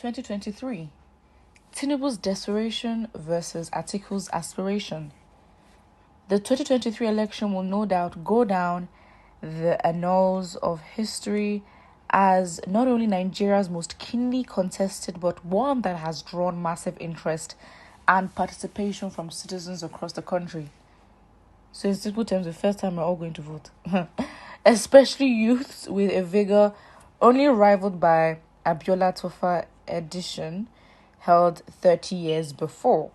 2023. Tinubu'S Desperation versus Atiku's Aspiration. The 2023 election will no doubt go down the annals of history as not only Nigeria's most keenly contested, but one that has drawn massive interest and participation from citizens across the country. So in simple terms, the first time we're all going to vote. Especially youths with a vigor only rivaled by Abiola edition held 30 years before.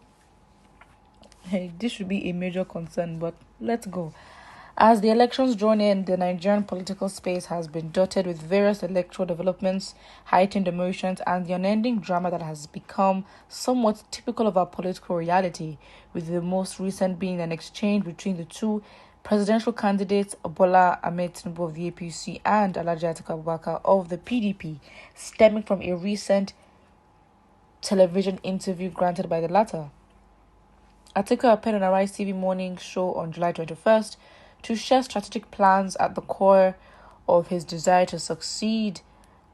Hey, this should be a major concern, but let's go. As the elections draw in, the Nigerian political space has been dotted with various electoral developments, heightened emotions, and the unending drama that has become somewhat typical of our political reality, with the most recent being an exchange between the two presidential candidates, Bola Ahmed Tinubu of the APC and Alhaji Atiku of the PDP, stemming from a recent television interview granted by the latter. Atiku appeared on Arise TV morning show on July 21st to share strategic plans at the core of his desire to succeed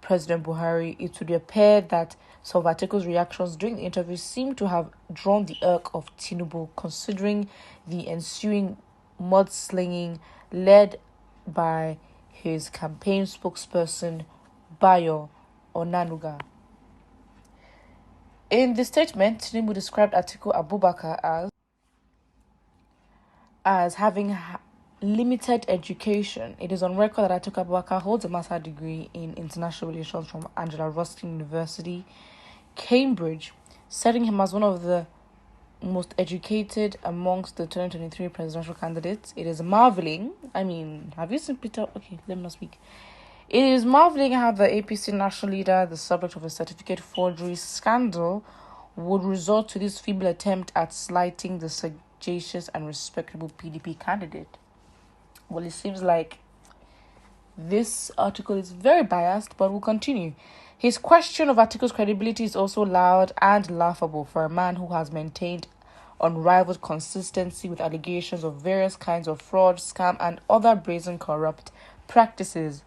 President Buhari. It would appear that some of Atiku's reactions during the interview seem to have drawn the irk of Tinubu, considering the ensuing mudslinging led by his campaign spokesperson, Bayo Onanuga. In the statement, Tinubu described Atiku Abubakar as having limited education. It is on record that Atiku Abubakar holds a master's degree in international relations from Angela Ruskin University, Cambridge, setting him as one of the most educated amongst the 2023 presidential candidates. It is marveling. Have you seen Peter? Okay, let me not speak. It is marveling how the APC national leader, the subject of a certificate forgery scandal, would resort to this feeble attempt at slighting the sagacious and respectable PDP candidate. Well, it seems like this article is very biased, but we'll continue. His question of Atiku's credibility is also loud and laughable for a man who has maintained unrivaled consistency with allegations of various kinds of fraud, scam, and other brazen corrupt practices.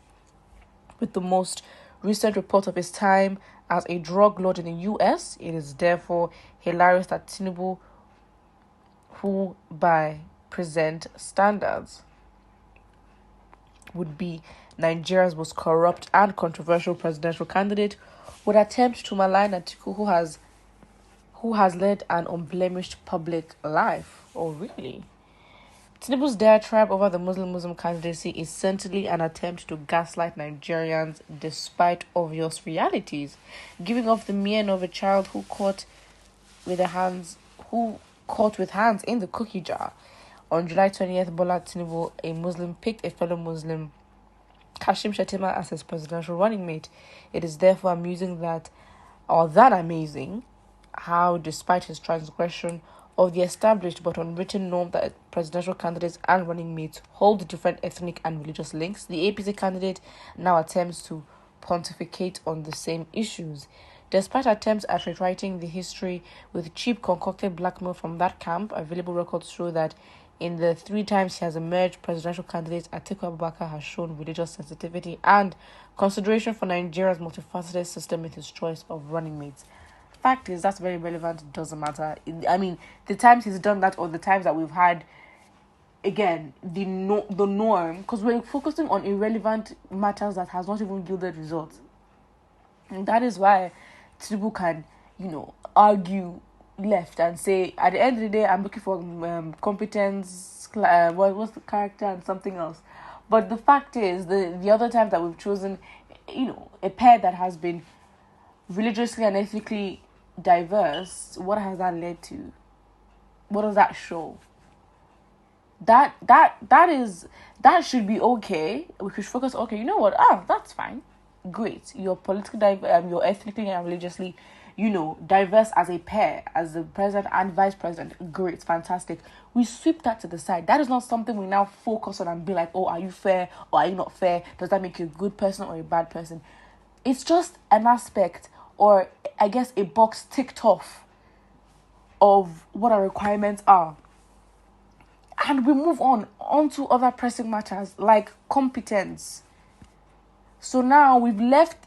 With the most recent report of his time as a drug lord in the US, it is therefore hilarious that Tinubu, who by present standards would be Nigeria's most corrupt and controversial presidential candidate, would attempt to malign Atiku, who has led an unblemished public life. Oh, really? Tinubu's diatribe over the Muslim candidacy is certainly an attempt to gaslight Nigerians despite obvious realities, giving off the mien of a child who caught with hands in the cookie jar. On July 20th, Bola Tinubu, a Muslim, picked a fellow Muslim, Kashim Shettima, as his presidential running mate. It is therefore amazing how, despite his transgression of the established but unwritten norm that presidential candidates and running mates hold different ethnic and religious links, the APC candidate now attempts to pontificate on the same issues. Despite attempts at rewriting the history with cheap concocted blackmail from that camp, available records show that in the 3 times he has emerged presidential candidate, Atiku Abubakar has shown religious sensitivity and consideration for Nigeria's multifaceted system with his choice of running mates. Fact is, that's very relevant. It doesn't matter. The times he's done that or the times that we've had, again, the norm, because we're focusing on irrelevant matters that has not even yielded results. And that is why Tinubu can, argue left and say, at the end of the day, I'm looking for competence, what's the character and something else. But the fact is, the other time that we've chosen, a pair that has been religiously and ethnically diverse, what has that led to? What does that show? That should be okay. We should focus. Okay, you know what? That's fine. Great. You're politically you're ethnically and religiously, diverse as a pair, as the president and vice president. Great, fantastic. We sweep that to the side. That is not something we now focus on and be like, oh, are you fair or are you not fair? Does that make you a good person or a bad person? It's just an aspect, or I guess a box ticked off of what our requirements are. And we move on to other pressing matters like competence. So now we've left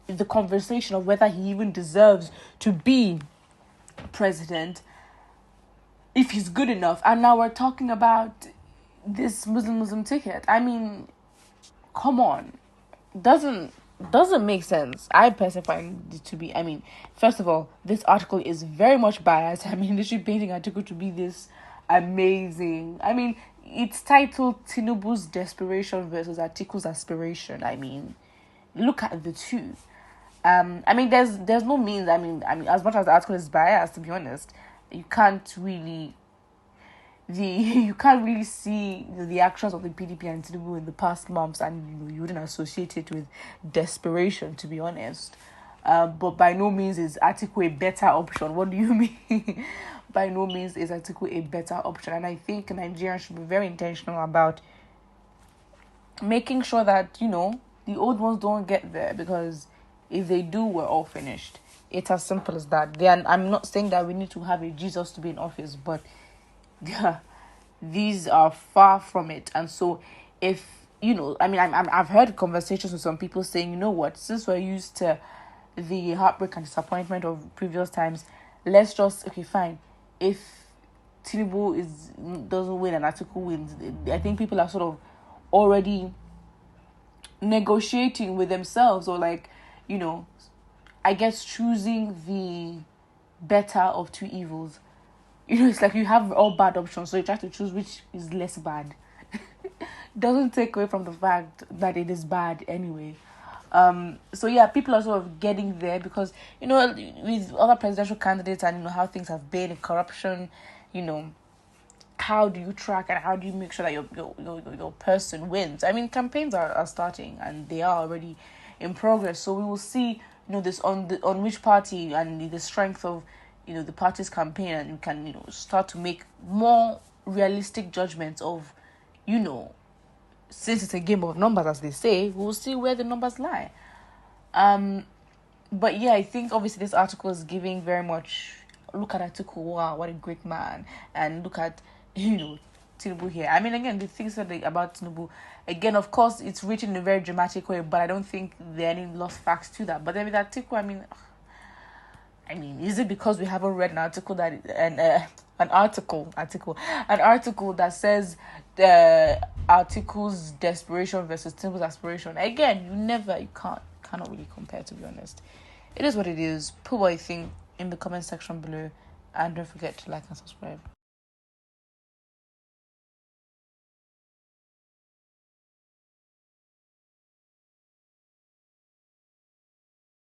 the conversation of whether he even deserves to be president, if he's good enough. And now we're talking about this Muslim ticket. I mean, come on. Doesn't make sense. I personally find it to be, I mean, first of all, this article is very much biased. I mean, literally painting Atiku to be this amazing. I mean, it's titled Tinubu'S Desperation versus Atiku's Aspiration. I mean, look at the two. I mean, there's no means. I mean, as much as the article is biased, to be honest, you can't really you can't really see the actions of the PDP and Tinubu in the past months, and you wouldn't associate it with desperation, to be honest. But by no means is Atiku a better option. What do you mean? By no means is Atiku a better option, and I think Nigerians should be very intentional about making sure that the old ones don't get there, because if they do, we're all finished. It's as simple as that. I'm not saying that we need to have a Jesus to be in office, but these are far from it. And so if I've heard conversations with some people saying, you know what, since we're used to the heartbreak and disappointment of previous times, let's just, okay, fine, if Tinubu doesn't win and Atiku wins, I think people are sort of already negotiating with themselves, or I guess choosing the better of two evils. It's like you have all bad options, so you try to choose which is less bad. Doesn't take away from the fact that it is bad anyway. So yeah, people are sort of getting there because, with other presidential candidates and how things have been in corruption, how do you track and how do you make sure that your person wins? I mean, campaigns are starting and they are already in progress. So we will see, this on which party and the strength of, the party's campaign, and you can, start to make more realistic judgments of, since it's a game of numbers, as they say, we'll see where the numbers lie. But yeah, I think obviously this article is giving very much, look at Atiku, wow, what a great man, and look at, Tinubu here. I mean, again, the things about Tinubu, again, of course, it's written in a very dramatic way, but I don't think there are any lost facts to that. But then with Atiku, I mean, is it because we haven't read an article an article that says Atiku's desperation versus Tinubu's aspiration? Again, you cannot really compare, to be honest. It is what it is. Put what you think in the comment section below, and don't forget to like and subscribe.